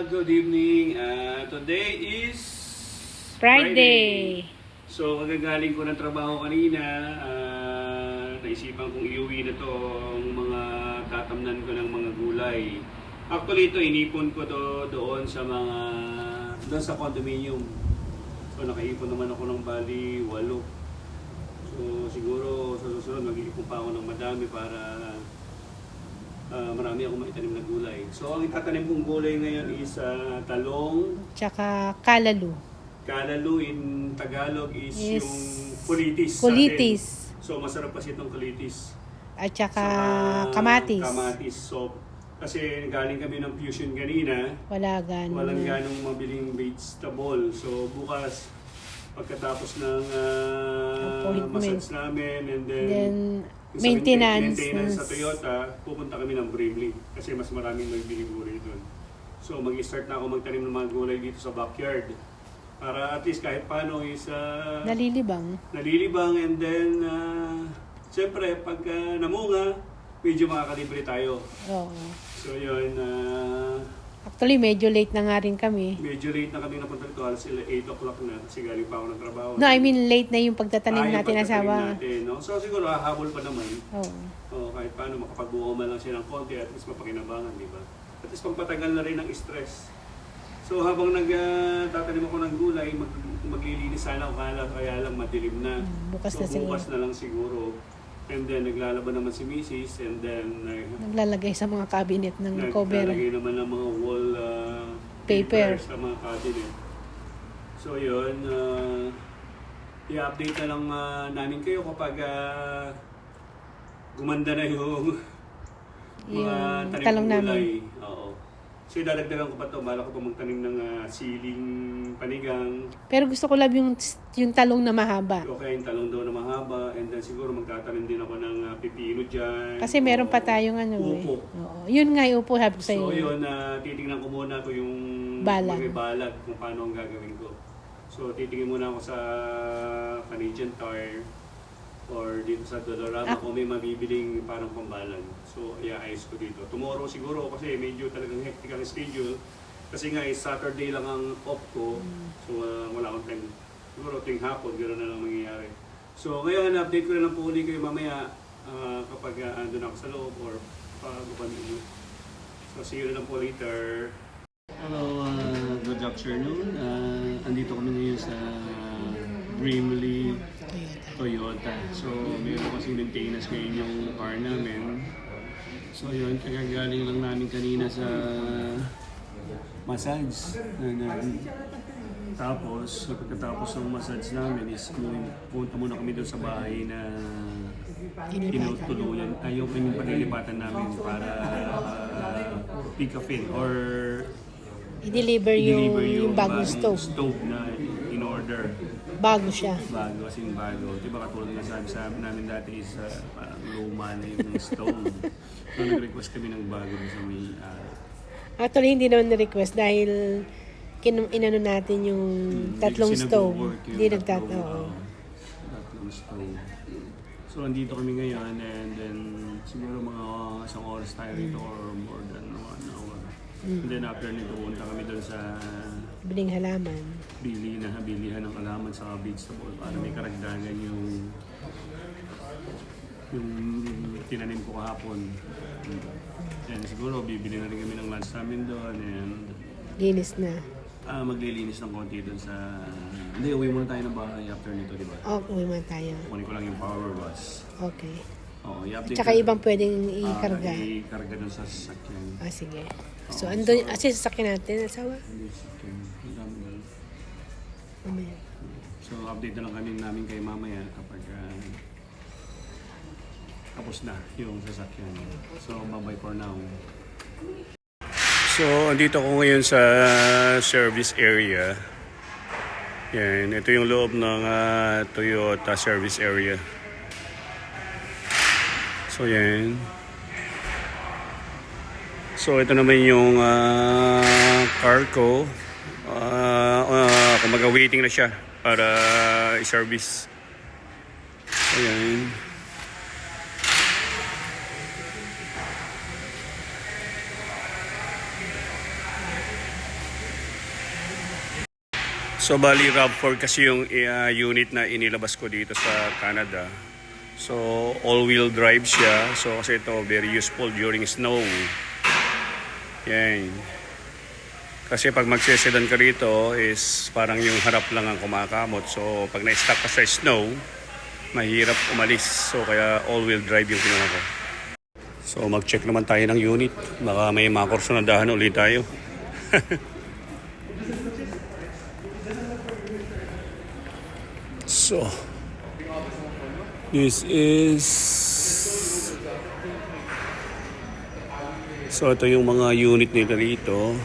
Good evening. Today is Friday. So, kagagaling ko ng trabaho kanina. Naisipan kong iuwi na to ang mga tatamnan ko ng mga gulay. Actually, ito inipon ko to doon sa condominium. So, nakaipon naman ako ng bali 8. So, siguro sa susunod mag-iipon pa ako ng madami para marami akong maitanim na gulay. So, ang itatanim kong gulay ngayon is talong. Tsaka kalalu. Kalalu in Tagalog is yung kulitis. Kulitis. So, masarap kasi itong kulitis. At tsaka Saka kamatis. Kamatis. So, kasi galing kami ng fusion kanina. Walang ganong mabiling vegetable. So, bukas, pagkatapos ng massage namin and then maintenance sa Toyota, pupunta kami ng Brimley kasi mas maraming nagbiling gulay doon. So mag-start na ako magtanim ng mga gulay dito sa backyard para at least kahit paano is nalilibang and then siyempre pag namunga, medyo makakalibre tayo. Oo. So yun, Actually, medyo late na nga rin kami. medyo late na kami napunta dito, alas 8 o'clock na kasi galing pa ako ng trabaho. No, I mean late na yung pagtatanim Yung natin pagtatanim asawa. natin, no? So siguro hahabol pa naman. Oo. Kahit paano makapagbuo man lang siya ng konti at least mapakinabangan, di ba? At least pampatagal na rin ang stress. So habang nagtatanim ako ng gulay, maglilinis sana ako kaya lang madilim na. Bukas so na siguro. bukas na lang siguro. And then naglalaban naman si Mrs. and then Naglalagay sa mga cabinet ng cover. naglalagay naman ng mga wall Paper. sa mga cabinet. So yun, i-update na lang namin kayo kapag gumanda na yung mga tanim talong ng gulay. namin. Oo. So dadagdagan ko pa ito, bala ko pa magtanim ng siling panigang. Pero gusto ko lang yung talong na mahaba. Okay, yung talong daw na mahaba. And then siguro magtatanim din ako ng pipino dyan. Kasi meron pa tayong upo. Oo. Yun nga yung upo, sabi ko sa'yo. So yun, titingnan ko muna ko yung balag kung paano ang gagawin ko. So titingin muna ako sa Canadian Tire or dito sa Dolorama kung may mabibiling parang pambalag. So i-ayos ko dito. Tomorrow siguro kasi medyo talagang hectic ang schedule. Kasi nga Saturday lang ang off ko. So wala akong time. Siguro ting hapon, gano'n na lang mangyayari. So ngayon, update ko na lang po ulit kayo mamaya kapag andun ako sa loob or pag-upan ninyo. So see you na lang po later. Hello, good afternoon. Andito kami ngayon sa Brimley Toyota. So, meron kasi maintenance ngayon yung car namin. So, yun, kagagaling lang namin kanina sa massage. Tapos, pagkatapos ng massage namin is punta muna kami doon sa bahay na tinutuluyan. Yung kanyang panilipatan namin para pick up in or I-deliver yung bagong stove. na in-order. Bago siya. Bago, kasing bago. Diba katulad na sabi namin dati is parang luma na yung stove. So nag-request kami ng bago sa may Actually, hindi naman na-request dahil inano natin yung tatlong stove. Hindi tatlong stove. So andito kami ngayon and then siguro mga isang oras tayo rito or more than 1 hour. And then after nito, punta kami doon sa biling halaman. Bilihan ng halaman sa vegetable para may karagdagan yung tinanim ko kahapon. And siguro bibili na rin kami ng lunch namin doon and Linis na. Maglilinis ng konti doon sa... Hindi, uwi muna tayo ng bahay after nito, di ba? Uwi man tayo. Kunin ko lang yung power wash. Okay. Oo, i-update Tsaka ibang pwedeng ikarga. Ikarga doon sa sasakyan. Sige. So, andun, sasakyan natin, asawa? Hindi, sasakyan. Ang dami na. Mamaya. So, update na lang kami namin kay mamaya kapag tapos na yung sasakyan. So, bye-bye for now. So, andito ko ngayon sa service area. Yan, ito yung loob ng Toyota service area. So, yan. So, ito naman yung car ko. Kumaga waiting na siya para i-service. Ayan. So bali RAV4 kasi yung unit na inilabas ko dito sa Canada. So all-wheel drive siya. So kasi ito very useful during snow. Yan. Kasi pag magsesedan ka rito is parang yung harap lang ang kumakamot. So pag na-stuck ka sa snow, mahirap umalis. So kaya all-wheel drive yung kinuha ko. So mag-check naman tayo ng unit. Baka may mga kursunadahan ulit tayo. So this is, so ito yung mga unit nila rito.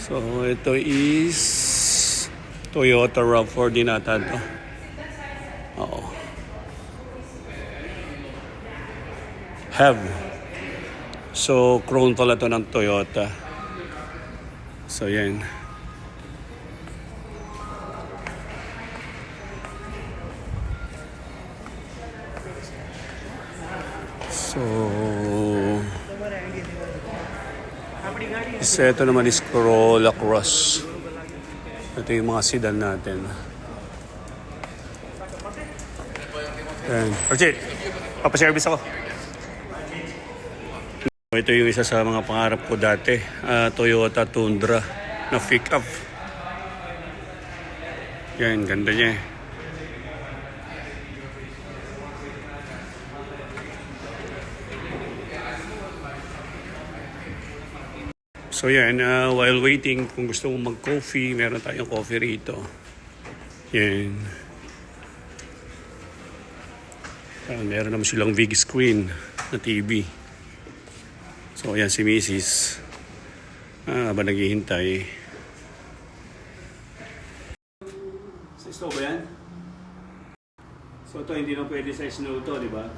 So ito is Toyota RAV4 din ata ito. Oo. Have. So chrome pala ito ng Toyota. So yan. So, ito naman is Corolla Cross. Ito yung mga sedan natin. Ayan. Archie, papaservice ako. Ito yung isa sa mga pangarap ko dati. Toyota Tundra na pick-up. Yan, ganda niya. So yan, while waiting, kung gusto mong mag-coffee, meron tayong coffee rito. Yan. Meron naman silang big screen na TV. So yan si Mrs. Habang naghihintay. Sa snow ba yan? So ito hindi na pwede sa snow to, di ba?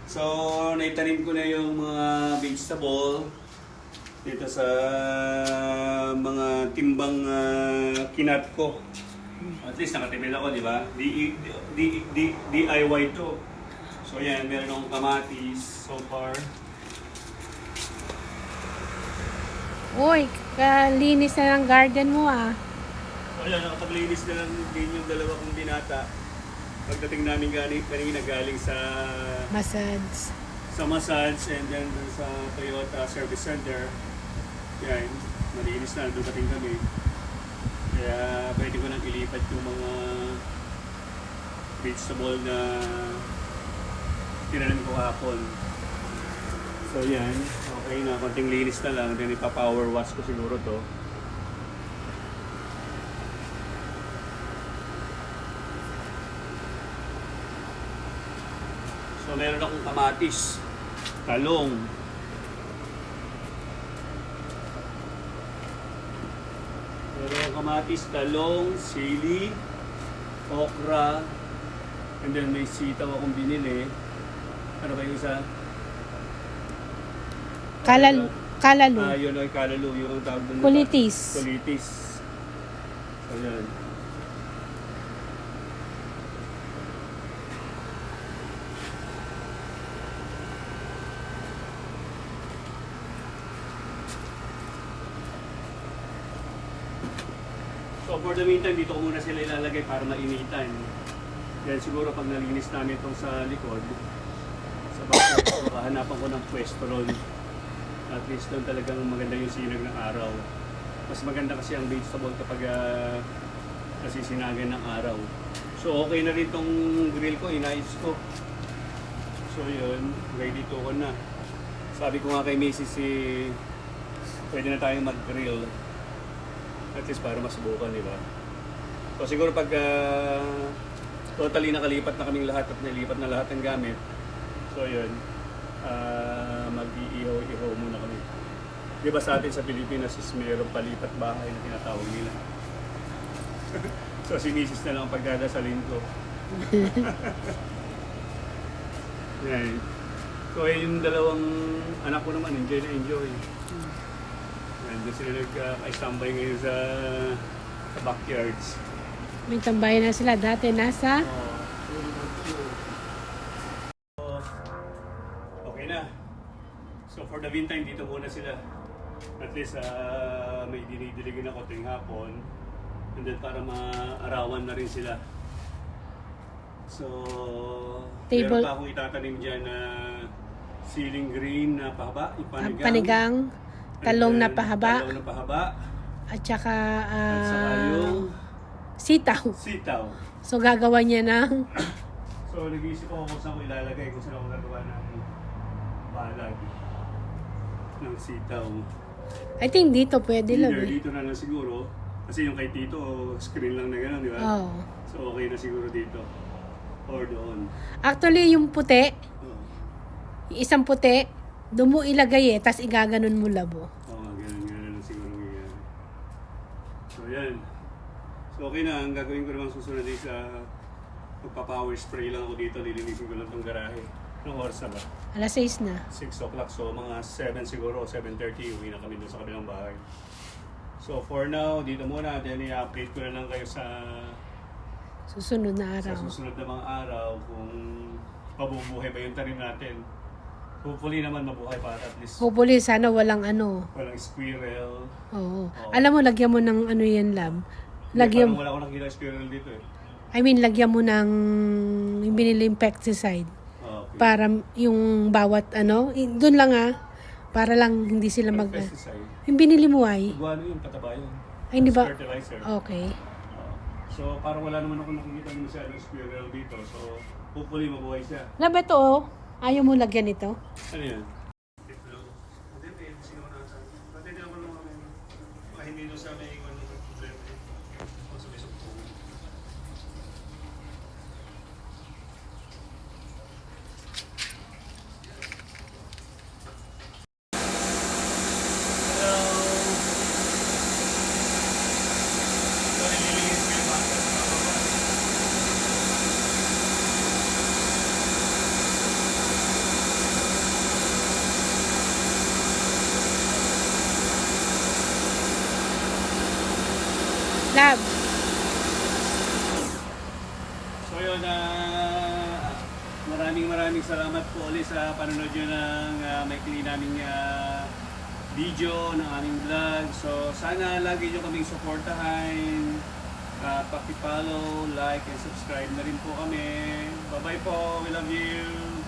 So naitanim ko na yung mga vegetable dito sa mga timbang kinat ko. At least nakatipid ako, di ba? DIY to. So yan, meron akong kamatis so far. Uy, kalinis na ng garden mo ah. So yan, nakapaglinis na lang din yung dalawa kong binata. Pagdating namin kanina galing sa massage and then sa Toyota Service Center. Yan, malinis na, dumating kami. Kaya pwede ko nang ilipat yung mga vegetable na tinanim ko kahapon. So yan, okay na, konting linis na lang, then ipa-power wash ko siguro to. So meron akong kamatis, talong, sili, okra, and then may sitaw akong binili. Ano ba yung isa? Kalalu. Yun ay kalalu, yung tawag doon. Kulitis. So yan. So for the meantime, dito ko muna sila ilalagay para mainitan. Then siguro pag nalinis namin itong sa likod, sa backyard, hahanapan ko ng pwesto ron. At least doon talagang maganda yung sinag ng araw. Mas maganda kasi ang vegetable kapag nasisinagan ng araw. So okay na rin itong grill ko, inayos ko. So yun, ready to ko na. Sabi ko nga kay Mrs. pwede na tayong mag-grill. At least para masubukan, di ba? So siguro pag totally nakalipat na kaming lahat at nalipat na lahat ng gamit, so yun, mag-iihaw-ihaw muna kami. Di ba sa atin sa Pilipinas is mayroong palipat bahay na tinatawag nila. So si Mrs. na lang ang pagdadasalin ko. Yan. So yung dalawang anak ko naman, enjoy na enjoy. Doon sila nag-istambay ngayon sa backyards. May tambayan na sila. Dati nasa? Okay na. So for the meantime, dito muna sila. At least may dinidiligan ako tuwing hapon. And then para maarawan na rin sila. So, Table. meron pa akong itatanim dyan na ceiling green na pahaba, ipanigang. Panigang, talong And na then pahaba, talong na pahaba. at saka At saka yung sitaw. sitaw. So gagawa niya ng So, nag-iisip ako kung saan ko ilalagay, kung saan ako gagawa ng balag ng sitaw. I think dito pwede lang Either eh. dito na lang siguro, kasi yung kay Tito, screen lang na gano'n, di ba? Oh. So, okay na siguro dito. Or doon. Actually, yung puti, Oh. yung isang puti, doon mo ilagay eh, tas igaganon mo labo. Oo, ganun lang siguro nangyayari. So, yan. So, okay na. Ang gagawin ko naman susunod is magpa-power spray lang ako dito. Lilinisin ko lang itong garahe. Anong oras na ba? Alas 6 na. 6 o'clock. So, mga 7 siguro, 7:30, uwi na kami doon sa kabilang bahay. So, for now, dito muna. Then, i-update ko na lang kayo sa Susunod na sa araw. susunod na mga araw kung mabubuhay ba yung tanim natin. Hopefully naman mabuhay para at least Hopefully, sana walang ano. walang squirrel. Oo. Oo. Alam mo, lagyan mo ng ano yan, lab. Lagyan Lagyan, wala ko nakita squirrel dito eh. I mean, lagyan mo ng yung binili yung pesticide. Okay. Para yung bawat ano, doon lang para lang hindi sila mag... Pesticide. Yung binili mo ay? Ano yun, pataba yun. Ay, hindi ba? Fertilizer. Okay. So, parang wala naman ako nakikita ng masyadong squirrel dito. So, hopefully mabuhay siya. Lab, ito oh. Ayaw mo lagyan ito? Ano yan? Hindi sa may iwan ng problema. O sa may sukpong. Lab. So yun, maraming salamat po ulit sa panonood nyo ng maikli naming video, ng aming vlog. So sana lagi nyo kaming supportahan, paki-follow, like, and subscribe na rin po kami. Bye-bye po, we love you!